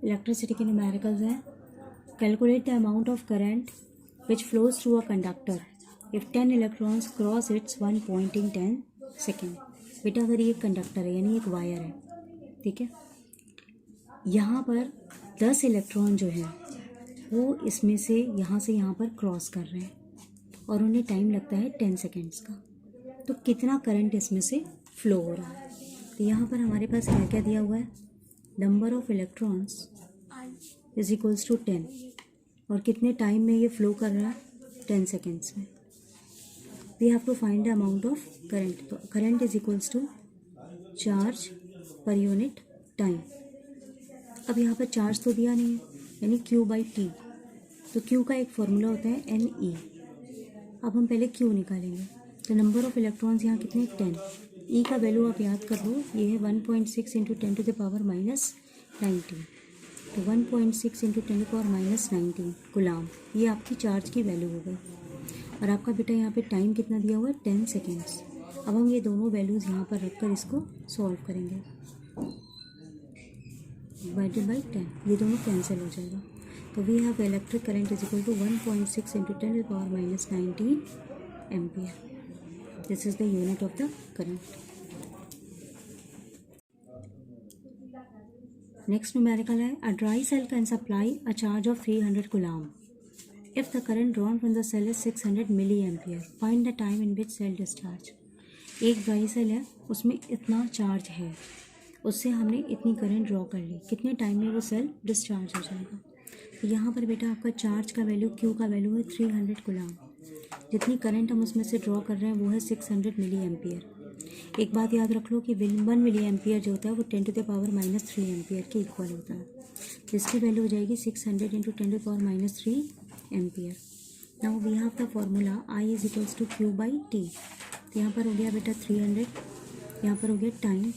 Electricity के numericals हैं. Calculate the amount of current which flows through a conductor if 10 electrons cross it's one point in 10 second. बेटा अगर ये conductor है यानी एक वायर है, ठीक है, यहाँ पर 10 इलेक्ट्रॉन जो है वो इसमें से यहाँ पर क्रॉस कर रहे हैं और उन्हें टाइम लगता है 10 सेकेंड्स का. तो कितना करंट इसमें से फ्लो हो रहा है. तो यहाँ पर हमारे पास क्या क्या दिया हुआ है, number of electrons is equals to 10 और कितने टाइम में ये फ्लो कर रहा है, 10 सेकेंड्स में. We have to find the amount of current. तो current is equals to charge per unit time. अब यहाँ पर चार्ज तो दिया नहीं है यानी Q बाई टी. तो Q का एक फॉर्मूला होता है NE. अब हम पहले Q निकालेंगे. तो नंबर ऑफ इलेक्ट्रॉन्स यहाँ कितने, 10. E का वैल्यू आप याद कर लो, ये है 1.6 into 10 to the power minus 19. तो 1.6 into 10 to the power minus 19 coulomb, ये आपकी चार्ज की वैल्यू हो गई. और आपका बेटा यहाँ पे टाइम कितना दिया हुआ है, 10 सेकेंड्स. अब हम ये दोनों वैल्यूज़ यहाँ पर रखकर इसको सॉल्व करेंगे. डिवाइडेड बाई 10, ये दोनों कैंसिल हो जाएगा. तो we have electric current is equal to 1.6 into 10 to the power minus 19 ampere. This is the unit of the current. Next numerical है, a dry cell can supply a charge of 300 coulomb if the current drawn from the cell is 600 milli ampere. Find the time in which cell discharge. एक dry cell है, उसमें इतना charge है, उससे हमने इतनी current draw कर ली, कितने टाइम में वो सेल डिस्चार्ज हो जाएगा. तो यहाँ पर बेटा आपका चार्ज का वैल्यू, Q का वैल्यू है 300 कूलम. जितनी करंट हम उसमें से ड्रॉ कर रहे हैं वो है 600 मिली एम्पियर. एक बात याद रख लो कि 1 मिली एम्पियर जो होता है वो 10 to the power minus 3 ampere के इक्वल होता है. जिसकी वैल्यू हो जाएगी 600 into 10 to the power minus 3 ampere. Now we have the formula I is equals to Q by T. तो यहाँ पर हो गया बेटा 300, यहाँ पर हो गया टाइम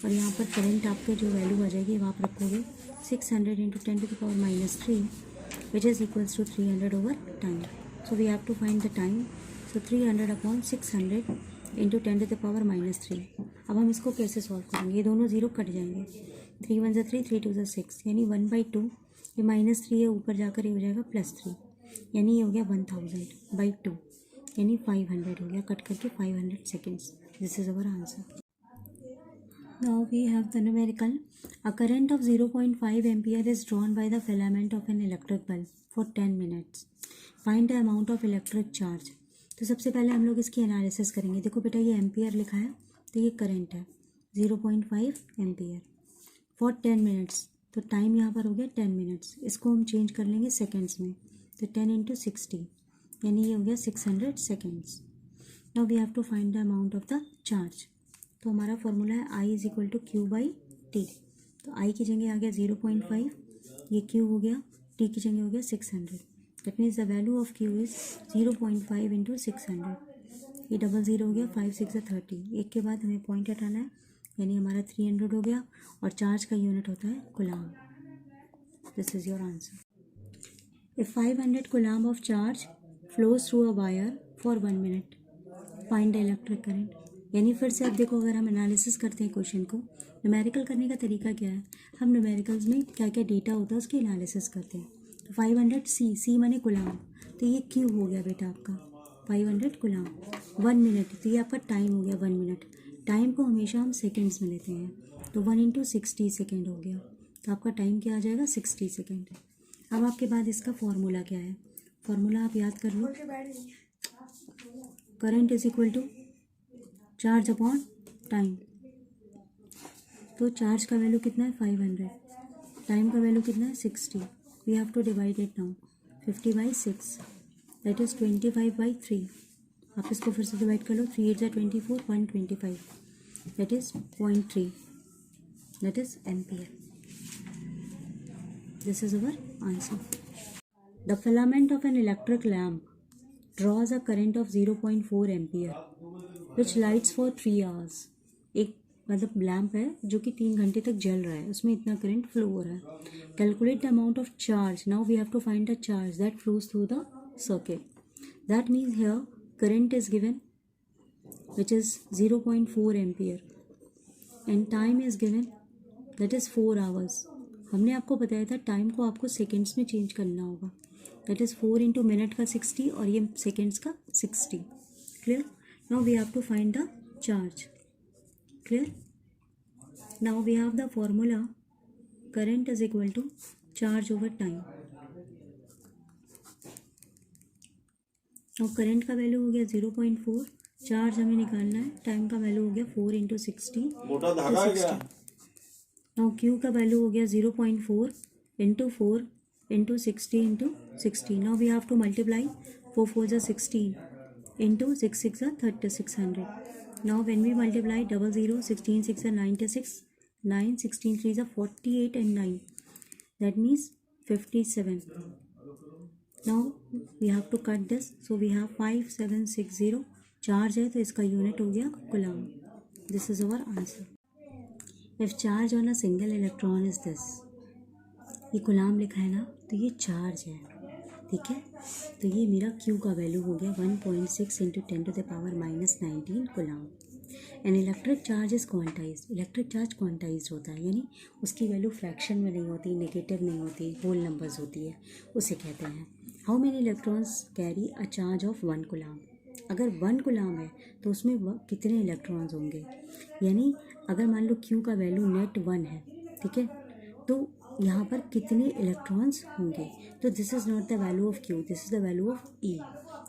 और यहाँ पर करंट आपके जो वैल्यू आ जाएगी वो आप रखोगे 600 into 10 to the power minus 3 which is equals to 300 over time. So we have to find the time. So 300 upon 600 into 10 to the power minus 3. अब हम इसको कैसे सॉल्व करेंगे, ये दोनों जीरो कट जाएंगे. 3 1 ज़ा 3, 3 2 ज़ा 6 यानी 1/2. ये माइनस 3 है, ऊपर जाकर ये हो जाएगा +3 यानी ये हो गया 1000/2 यानी 500 हो गया, कट करके 500 seconds. This is our answer. Now we have the numerical. A current of 0.5 ampere is drawn by the filament of an electric bulb for 10 minutes. Find the amount of electric charge. तो सबसे पहले हम लोग इसकी analysis करेंगे. देखो बेटा ये एम्पियर लिखा है तो ये करंट है 0.5 एम्पियर फॉर 10 मिनट्स. तो टाइम यहाँ पर हो गया 10 मिनट्स. इसको हम चेंज कर लेंगे सेकेंड्स में. तो 10 इंटू 60 यानी ये हो गया 600 seconds. Now we have to find the amount of the charge. तो हमारा फॉर्मूला है I is equal to Q by T. तो I की जगह आ गया 0.5, ये Q हो गया, T की जगह हो गया 600. That means the value of Q is 0.5 into 600. ये डबल ज़ीरो हो गया, 5 6 30. एक के बाद हमें पॉइंट हटाना है यानी हमारा 300 हो गया और चार्ज का यूनिट होता है coulomb. This is your answer. If 500 coulomb of charge flows through a wire for 1 minute find the electric current. यानी फिर से अब देखो, अगर हम एनालिसिस करते हैं क्वेश्चन को, न्यूमेरिकल करने का तरीका क्या है, हम न्यूमेरिकल्स में क्या क्या डेटा होता है उसकी एनालिसिस करते हैं. तो 500 C माने कूलम, तो ये Q हो गया बेटा आपका 500 कूलम. 1 मिनट, तो ये आपका टाइम हो गया 1 मिनट. टाइम को हमेशा हम सेकेंड्स में लेते हैं, तो 1 इंटू 60 सेकेंड हो गया. तो आपका टाइम क्या आ जाएगा, 60 सेकेंड. अब आपके बाद इसका फॉर्मूला क्या है, फॉर्मूला आप याद कर लो. Current is equal to charge upon time. तो चार्ज का वैल्यू कितना है 500, टाइम का वैल्यू कितना है 60. We have to divide it now. 50/6 that is 25/3. आप इसको फिर से डिवाइड कर लो. 3 8 ज़ा 24, 125 that is 0.3 that is ampere. This is our answer. The filament of an electric lamp draws a current of 0.4 ampere which lights for 3 hours. एक मतलब lamp है जो कि 3 घंटे तक जल रहा है, उसमें इतना करंट फ्लो हो रहा है. Calculate the amount of charge. Now we have to find the charge that flows through the circuit. That means here current is given which is 0.4 ampere and time is given that is 4 hours. हमने आपको बताया था time को आपको seconds में change करना होगा, that is 4 into minute का 60 और ये सेकेंड्स का 60. Clear? Now we have to find the charge. Clear? Now we have the formula current is equal to charge over time. और करंट का वैल्यू हो गया 0.4, चार्ज हमें निकालना है, टाइम का वैल्यू हो गया 4 इंटू 60. नाउ क्यू का वैल्यू हो गया 0.4 into 4 into 60 into 60. Now we have to multiply 4 4 जा 16 इंटू 6 6 जा 3600. नाउ व्हेन वी मल्टीप्लाई 00 16 6 जा 96, 9 16 3 जा 48 and 9, that means 57. Now we have to cut this, so we have 5760. Charge है तो इसका यूनिट हो गया coulomb. This is our answer. If charge on a single electron is this, ये coulomb लिखा है ना, तो ये चार्ज है. ठीक है, तो ये मेरा क्यू का वैल्यू हो गया 1.6 into 10 to the power -19 coulomb. An electric charge is quantize. Electric charge quantize होता है, यानी उसकी वैल्यू फ्रैक्शन में नहीं होती, नेगेटिव नहीं होती, होल नंबर्स होती है, उसे कहते हैं. How many electrons carry a charge of 1 coulomb. अगर 1 कूलम है तो उसमें कितने इलेक्ट्रॉन्स होंगे, यानी अगर मान लो क्यू का वैल्यू नेट 1 है, ठीक है, तो यहाँ पर कितने इलेक्ट्रॉन्स होंगे. तो this is not the value of Q, this is the value of e.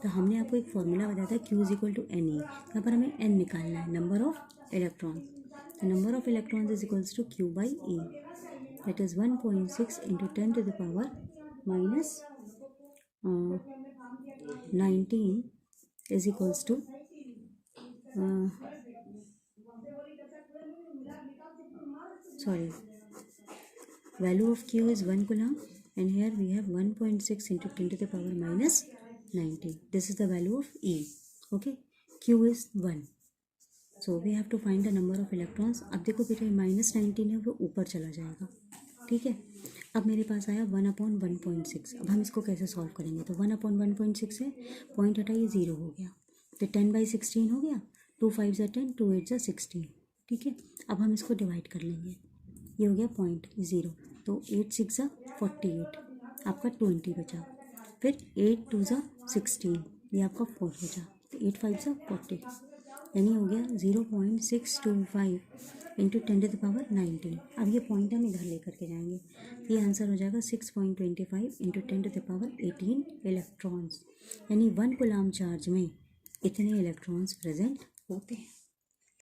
तो हमने आपको एक फॉर्मूला बताया था Q is equal to n e. यहाँ पर हमें एन निकालना है, नंबर ऑफ इलेक्ट्रॉन्स. तो number of electrons is equals to Q by e, that is 1.6 into 10 to the power -19 is equals to value of Q is 1 coulomb, and here we have 1.6 into 10 to the power -19. This is the value of E. Okay, Q is 1. So we have to find the number of electrons. अब देखो बेटा -19 है, वो ऊपर चला जाएगा. ठीक है, अब मेरे पास आया 1/1.6. अब हम इसको कैसे सॉल्व करेंगे. तो 1/1.6 है, पॉइंट हटाइए, 0 हो गया, तो 10/16 हो गया. 2 5 जा 10, 2 8 जा 16. ठीक है, अब हम इसको डिवाइड कर लेंगे, ये हो गया 0.0. तो 8 6 जा 48, आपका 20 बचा. फिर 8 2 जा 16, ये आपका 4 बचा. तो 8 5 जा 40, यानी हो गया 0.625 इंटू 10 टू द पावर 19. अब ये पॉइंट हम इधर लेकर के जाएंगे, ये आंसर हो जाएगा 6.25 into 10 to the power 18 electrons. यानी 1 कूलम चार्ज में इतने इलेक्ट्रॉन्स प्रेजेंट होते हैं.